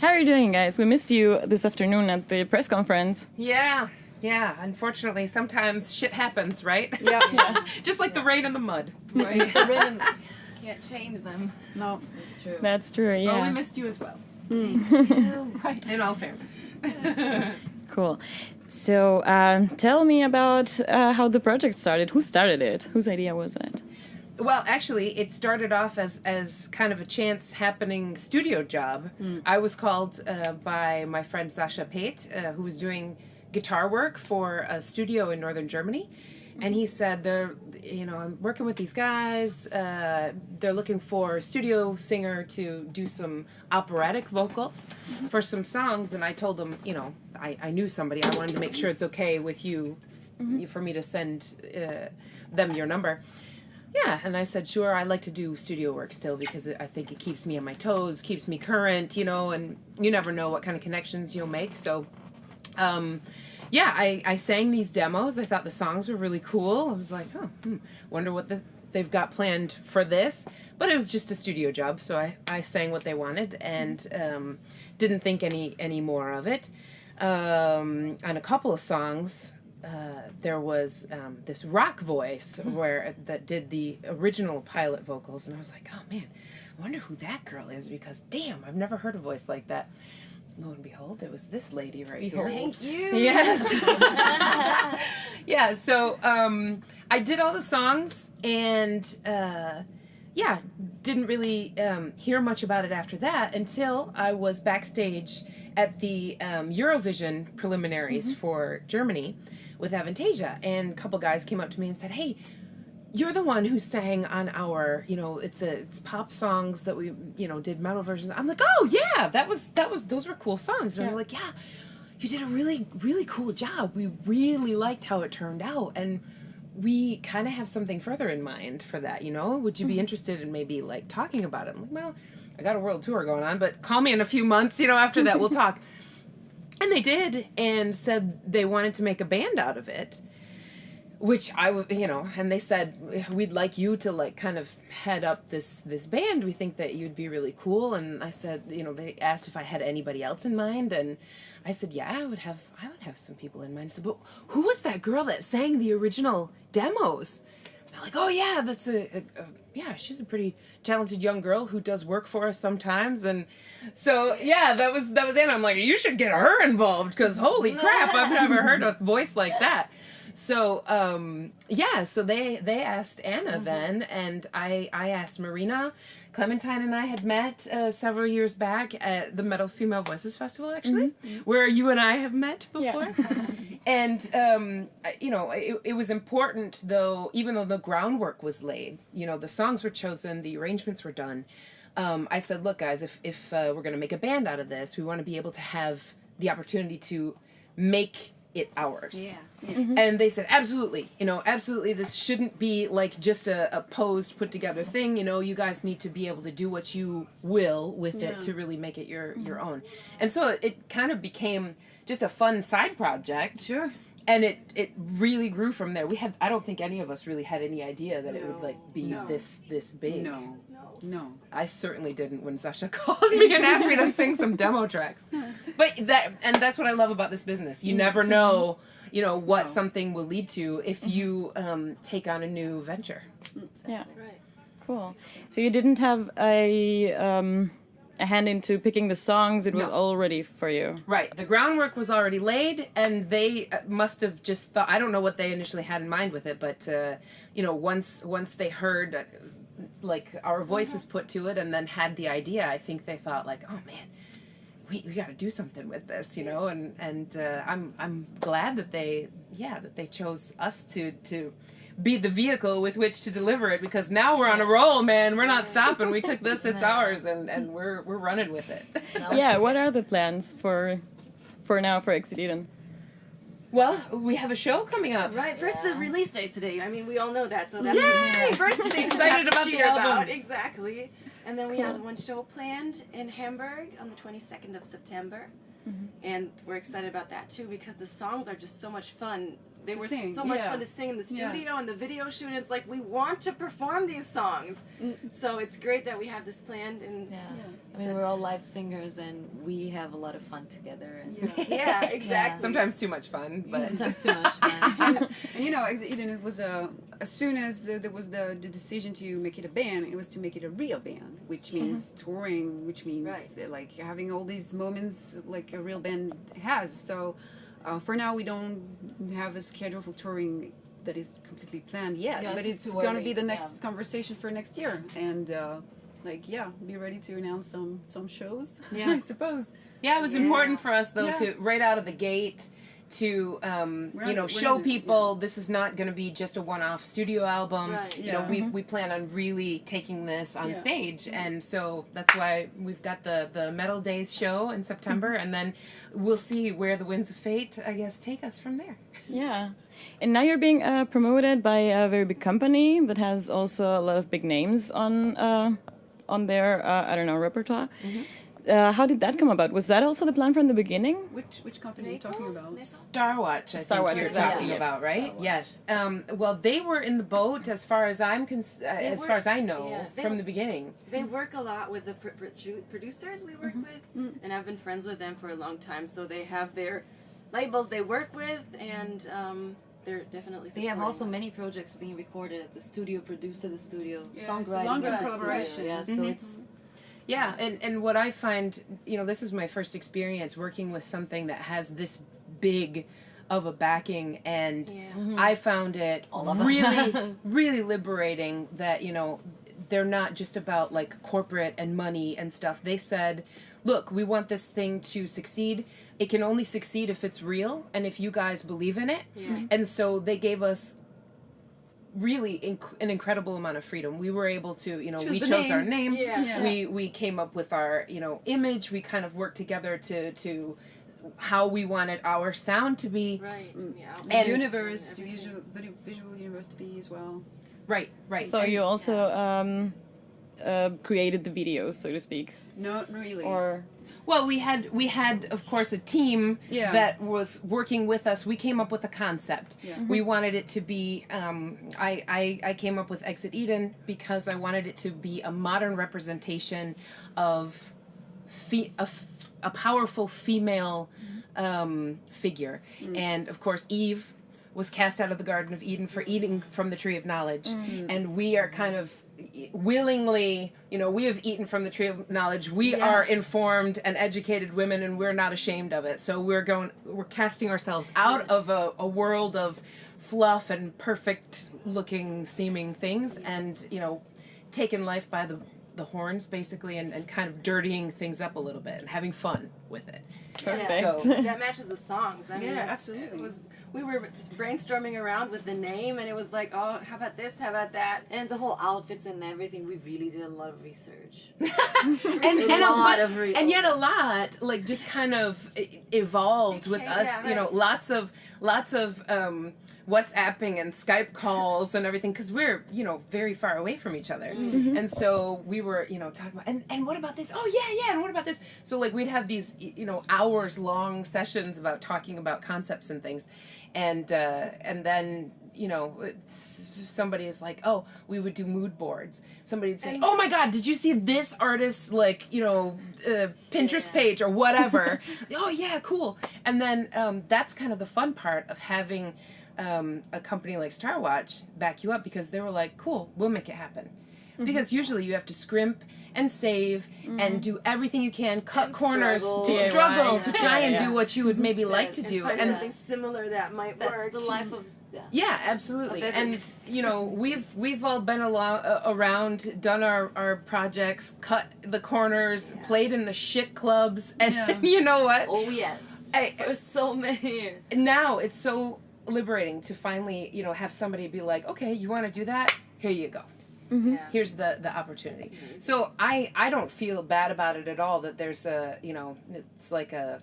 How are you doing, guys? We missed you this afternoon at the press conference. Yeah. Unfortunately, sometimes shit happens, right? Yeah. Just like the rain and the mud. Right. The rhythm can't change them. No. That's true. That's true, yeah. Well, we missed you as well. Right. In all fairness. Cool. So tell me about how the project started. Who started it? Whose idea was it? Well, actually, it started off as kind of a chance happening studio job. I was called by my friend Sasha Pate, who was doing guitar work for a studio in northern Germany. And he said, I'm working with these guys. They're looking for a studio singer to do some operatic vocals for some songs. And I told him, I knew somebody. I wanted to make sure it's okay with you for me to send them your number. Yeah, and I said, sure, I like to do studio work still because I think it keeps me on my toes, keeps me current, and you never know what kind of connections you'll make. So, I sang these demos. I thought the songs were really cool. I was like, wonder what they've got planned for this. But it was just a studio job, so I sang what they wanted and didn't think any more of it. On a couple of songs, there was this rock voice that did the original pilot vocals, and I was like, oh man, I wonder who that girl is, because damn, I've never heard a voice like that. Lo and behold, it was this lady right here. Thank you. Yes. Yeah, so I did all the songs and didn't really hear much about it after that until I was backstage at the Eurovision preliminaries for Germany with Avantasia, and a couple guys came up to me and said, hey, you're the one who sang on our, it's pop songs that we, did metal versions. I'm like, oh yeah, those were cool songs. And they're like, yeah, you did a really, really cool job. We really liked how it turned out. And we kind of have something further in mind for that, Would you be interested in maybe like talking about it? I'm like, well, I got a world tour going on, but call me in a few months, after that we'll talk. And they did, and said they wanted to make a band out of it, which I would, and they said, we'd like you to like kind of head up this band. We think that you'd be really cool. And I said, they asked if I had anybody else in mind, and I said, yeah, I would have some people in mind. I said, but who was that girl that sang the original demos? They're like, oh yeah, that's she's a pretty talented young girl who does work for us sometimes. And so, yeah, that was Anna. I'm like, you should get her involved, because holy crap, I've never heard a voice like that. So, so they asked Anna then, and I asked Marina. Clementine and I had met several years back at the Metal Female Voices Festival, actually, where you and I have met before. Yeah. And, it was important, though, even though the groundwork was laid, the songs were chosen, the arrangements were done. I said, look, guys, if we're going to make a band out of this, we want to be able to have the opportunity to make it ours. Yeah. And they said, absolutely, absolutely, this shouldn't be like just a posed, put together thing, you guys need to be able to do what you will with it to really make it your own. And so it kind of became just a fun side project. Sure. And it really grew from there. I don't think any of us really had any idea that it would like be this big. No. I certainly didn't when Sasha called me and asked me to sing some demo tracks. But that's what I love about this business. You never know, what something will lead to if you take on a new venture. Yeah. Right. Cool. So you didn't have a hand into picking the songs. It was all ready for you. Right. The groundwork was already laid, and they must have just thought, I don't know what they initially had in mind with it, but once they heard like our voices put to it and then had the idea, I think they thought like, oh man, we got to do something with this, and I'm glad that they chose us to be the vehicle with which to deliver it, because now we're on a roll, man. We're not stopping. We took this, it's ours, and we're running with it. Yeah, what are the plans for now for Exit? Well, we have a show coming up. Right, first the release date's today. I mean, we all know that, so that's the first thing excited about the album. Exactly. And then we have one show planned in Hamburg on the 22nd of September. And we're excited about that too, because the songs are just so much fun. They were so much fun to sing in the studio and the video shoot. It's like we want to perform these songs. So it's great that we have this planned, and I mean, we're all live singers, and we have a lot of fun together. And Yeah, exactly. Sometimes too much fun, but sometimes too much fun. And you know, it was as soon as there was the decision to make it a band, it was to make it a real band, which means touring, which means like having all these moments like a real band has. So for now, we don't have a schedule for touring that is completely planned yet, but it's going to be the next conversation for next year. And be ready to announce some shows, I suppose. Yeah, it was important for us though to right out of the gate to show people this is not going to be just a one-off studio album. Right. You know, we plan on really taking this on stage, and so that's why we've got the Metal Days show in September, and then we'll see where the winds of fate, I guess, take us from there. Yeah. And now you're being promoted by a very big company that has also a lot of big names on their repertoire. How did that come about? Was that also the plan from the beginning? Which company are you talking about? Starwatch, I think you're talking about, right? Yes. Well, they were in the boat as far as I know from the beginning. They work a lot with the producers we work with, and I've been friends with them for a long time. So they have their labels they work with, and they're definitely. They have also many projects being recorded at the studio, produced at the studio, songwriting. It's a long-term collaboration. Yeah, so it's. Yeah, and what I find, this is my first experience working with something that has this big of a backing, and I found it really, really liberating that, they're not just about like corporate and money and stuff. They said, look, we want this thing to succeed. It can only succeed if it's real and if you guys believe in it. Yeah. And so they gave us really an incredible amount of freedom. We were able to, we chose our name. Yeah. We came up with our, image. We kind of worked together to how we wanted our sound to be. Right. Yeah. And universe, the visual universe to be as well. Right. So you also created the videos, so to speak. Not really. Well, we had of course a team that was working with us. We came up with a concept. Yeah. We wanted it to be. I came up with Exit Eden because I wanted it to be a modern representation of a powerful female figure, and of course Eve was cast out of the Garden of Eden for eating from the Tree of Knowledge, and we are kind of willingly, we have eaten from the Tree of Knowledge. We are informed and educated women, and we're not ashamed of it. So we're casting ourselves out of a world of fluff and perfect looking seeming things, and taking life by the horns basically, and kind of dirtying things up a little bit and having fun with it. Perfect. So that matches the songs. I mean, absolutely. We were just brainstorming around with the name, and it was like, oh, how about this? How about that? And the whole outfits and everything, we really did a lot of research. and yet a lot like just kind of evolved with us. Lots of WhatsApping and Skype calls and everything, because we're very far away from each other, and so we were talking about and what about this? Oh yeah, and what about this? So like we'd have these hours long sessions about talking about concepts and things, and then somebody is like, oh, we would do mood boards. Somebody would say, oh my God, did you see this artist's Pinterest page or whatever? Oh yeah, cool. And then that's kind of the fun part of having a company like Starwatch back you up, because they were like, cool, we'll make it happen. Because usually you have to scrimp and save and do everything you can, cut corners, to try and do what you would maybe like to do, and something similar that might work. That's the life of yeah, absolutely. And we've all been around, done our projects, cut the corners, played in the shit clubs, and you know what? Oh yes, for so many years. Now it's so liberating to finally have somebody be like, okay, you want to do that? Here you go. Here's the opportunity. So I don't feel bad about it at all, that there's a it's like a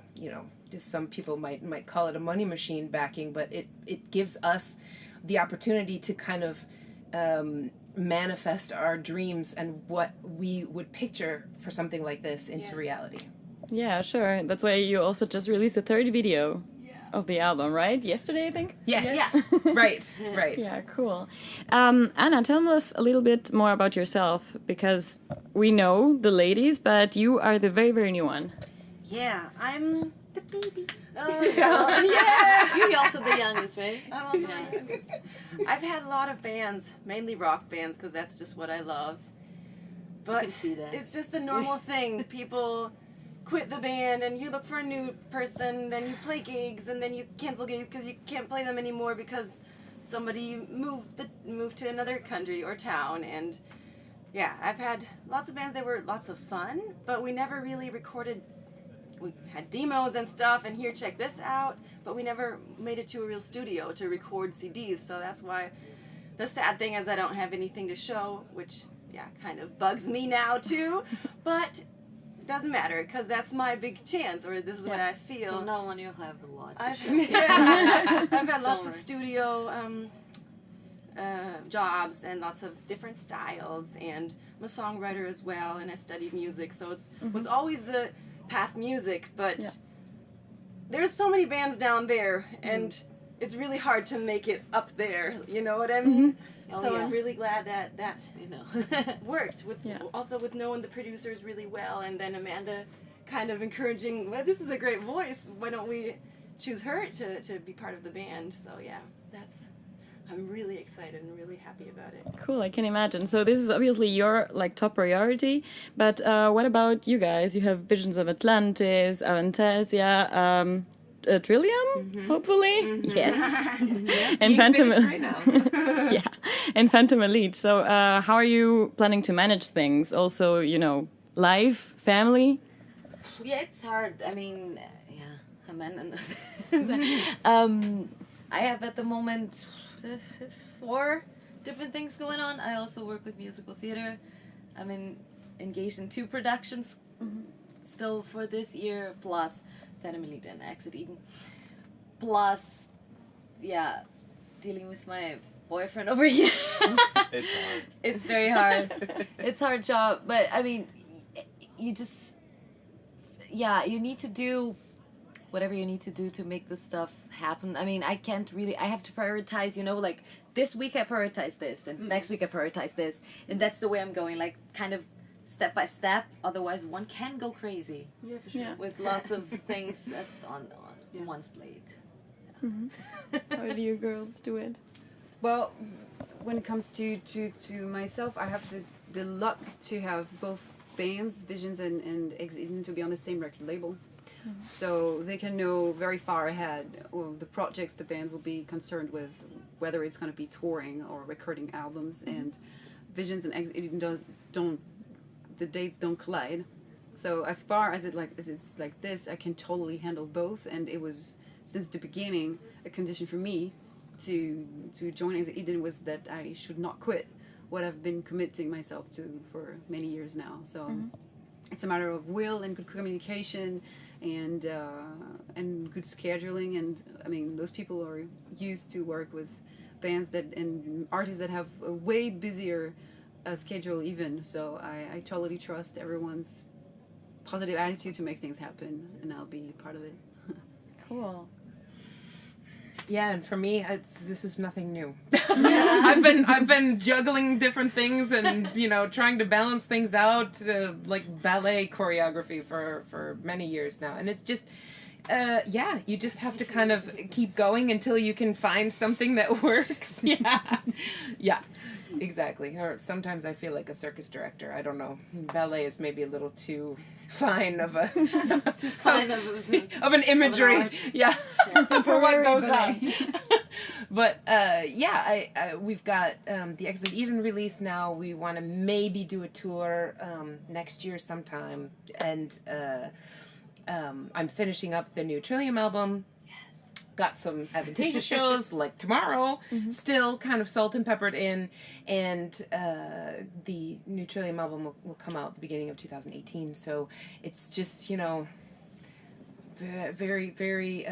just some people might call it a money machine backing, but it gives us the opportunity to kind of manifest our dreams and what we would picture for something like this into reality. Yeah, sure. That's why you also just released the third video. of the album, right? Yesterday, I think? Yes. Right. Yeah, cool. Anna, tell us a little bit more about yourself, because we know the ladies, but you are the very, very new one. Yeah, I'm the baby. You're also the youngest, right? I'm also the youngest. I've had a lot of bands, mainly rock bands, because that's just what I love. But can see that. it's just the normal thing. People quit the band, and you look for a new person, then you play gigs, and then you cancel gigs because you can't play them anymore because somebody moved to another country or town. And yeah, I've had lots of bands that were lots of fun, but we never really recorded. We had demos and stuff, and here, check this out, but we never made it to a real studio to record CDs, so that's why the sad thing is I don't have anything to show, which, yeah, kind of bugs me now, too, but doesn't matter, because that's my big chance, or this is what I feel. From now on, you'll have a lot to show. I've had lots of studio jobs and lots of different styles, and I'm a songwriter as well, and I studied music, so it was always the path music, but there's so many bands down there, and it's really hard to make it up there, you know what I mean? So I'm really glad that worked with also with knowing the producers really well, and then Amanda kind of encouraging, well, this is a great voice, why don't we choose her to be part of the band? So yeah, I'm really excited and really happy about it. Cool, I can imagine. So this is obviously your top priority, but what about you guys? You have Visions of Atlantis, Avantasia, Trillium, hopefully. Yes. And Phantom right now. yeah, and Phantom Elite. So how are you planning to manage things? Also, life, family? Yeah, it's hard. I mean, amen. I have at the moment 4 different things going on. I also work with musical theater. I'm engaged in 2 productions still for this year, plus Phantom Elite and Exit Eden. Plus, dealing with my boyfriend over here. It's hard. It's very hard. It's a hard job, but you just, you need to do whatever you need to do to make this stuff happen. I can't really, I have to prioritize, like this week I prioritize this, and next week I prioritize this, and that's the way I'm going, like kind of step by step, otherwise one can go crazy. Yeah, for sure. With lots of things on one's plate. Yeah. Mm-hmm. How do you girls do it? Well, when it comes to myself, I have the luck to have both bands, Visions and Exit Eden, to be on the same record label. So they can know very far ahead the projects the band will be concerned with, whether it's going to be touring or recording albums. And Visions and Exit Eden the dates don't collide. So as far as it's like this, I can totally handle both. And it was since the beginning a condition for me to join Exit Eden was that I should not quit what I've been committing myself to for many years now. So it's a matter of will and good communication and good scheduling, and those people are used to work with bands and artists that have a way busier schedule even. So I totally trust everyone's positive attitude to make things happen, and I'll be part of it. Cool. Yeah, and for me, this is nothing new. I've been juggling different things and trying to balance things out, like ballet choreography for many years now, and it's just you just have to kind of keep going until you can find something that works. Yeah, exactly. Or sometimes I feel like a circus director. I don't know. Ballet is maybe a little too fine of a of an imagery. Of an For what goes on. But we've got the Exit Eden release now. We want to maybe do a tour next year sometime, and I'm finishing up the new Trillium album. Got some Avantasia shows like tomorrow, still kind of salt and peppered in, and the new Trillium album will come out at the beginning of 2018. So it's just very, very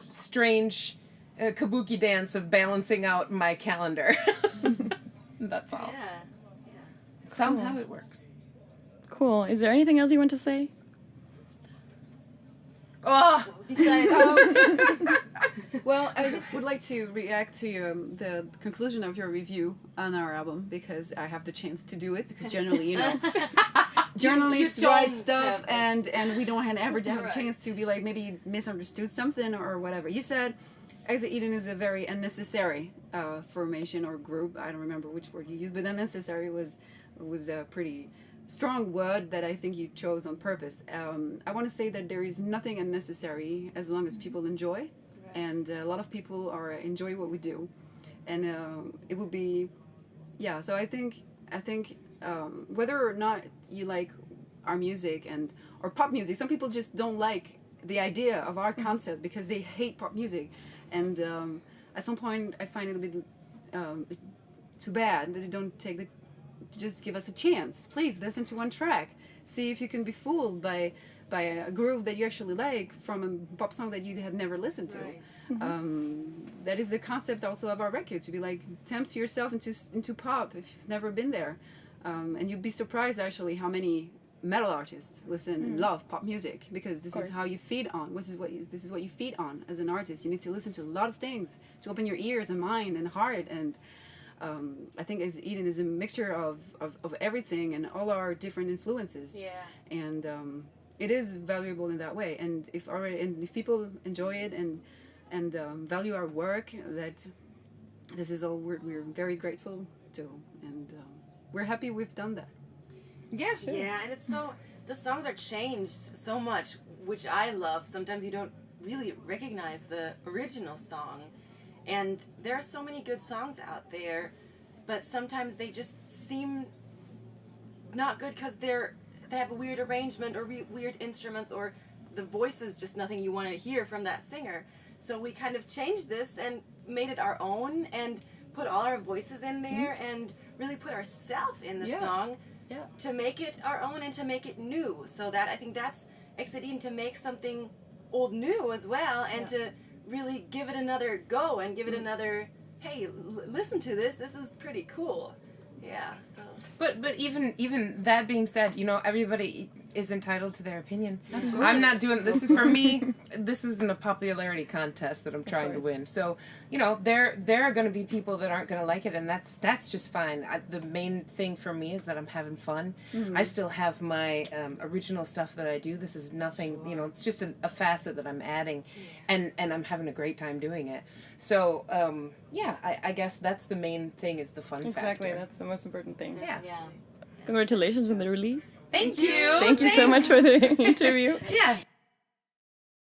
strange kabuki dance of balancing out my calendar. That's all. Somehow it works. Cool. Is there anything else you want to say? Oh, Besides, Well, I just would like to react to the conclusion of your review on our album because I have the chance to do it because generally, you know, journalists you don't write stuff have and we don't ever have a Right. chance to be like maybe misunderstood something or whatever. You said Exit Eden is a very unnecessary formation or group. I don't remember which word you used, but unnecessary was a pretty strong word that I think you chose on purpose. I want to say that there is nothing unnecessary as long as people enjoy, and a lot of people are enjoy what we do, and it would be, yeah. So I think whether or not you like our music or pop music, some people just don't like the idea of our concept because they hate pop music, and at some point I find it a bit too bad that they don't take the just give us a chance. Please listen to one track. See if you can be fooled by a groove that you actually like from a pop song that you had never listened to. Right. That is the concept also of our record, to be like tempt yourself into pop if you've never been there. And you'd be surprised actually how many metal artists listen and love pop music because this is how you feed on. This is what you feed on as an artist. You need to listen to a lot of things to open your ears and mind and heart, and I think as Eden is a mixture of everything and all our different influences. Yeah. And it is valuable in that way. And if people enjoy it and value our work, that this is all we're very grateful to, and we're happy we've done that. yeah, sure. Yeah, and it's so, the songs are changed so much, which I love. Sometimes you don't really recognize the original song. And there are so many good songs out there, but sometimes they just seem not good because they have a weird arrangement or weird instruments, or the voice is just nothing you want to hear from that singer. So we kind of changed this and made it our own and put all our voices in there and really put ourselves in the song to make it our own and to make it new. So that I think that's Exit Eden, to make something old new as well, and to really give it another go and give it another, hey, listen to this is pretty cool. Yeah, so But even that being said, you know, everybody is entitled to their opinion. I'm not doing this. Is for me. This isn't a popularity contest that I'm trying to win. So, you know, there are going to be people that aren't going to like it, and that's just fine. The main thing for me is that I'm having fun. I still have my original stuff that I do. This is nothing. You know, it's just a facet that I'm adding, and I'm having a great time doing it. So, yeah, I guess that's the main thing, is the fun factor. Exactly, that's the most important thing. Yeah. yeah. Congratulations on the release. Thank you. Thank you so much for the interview. Yeah.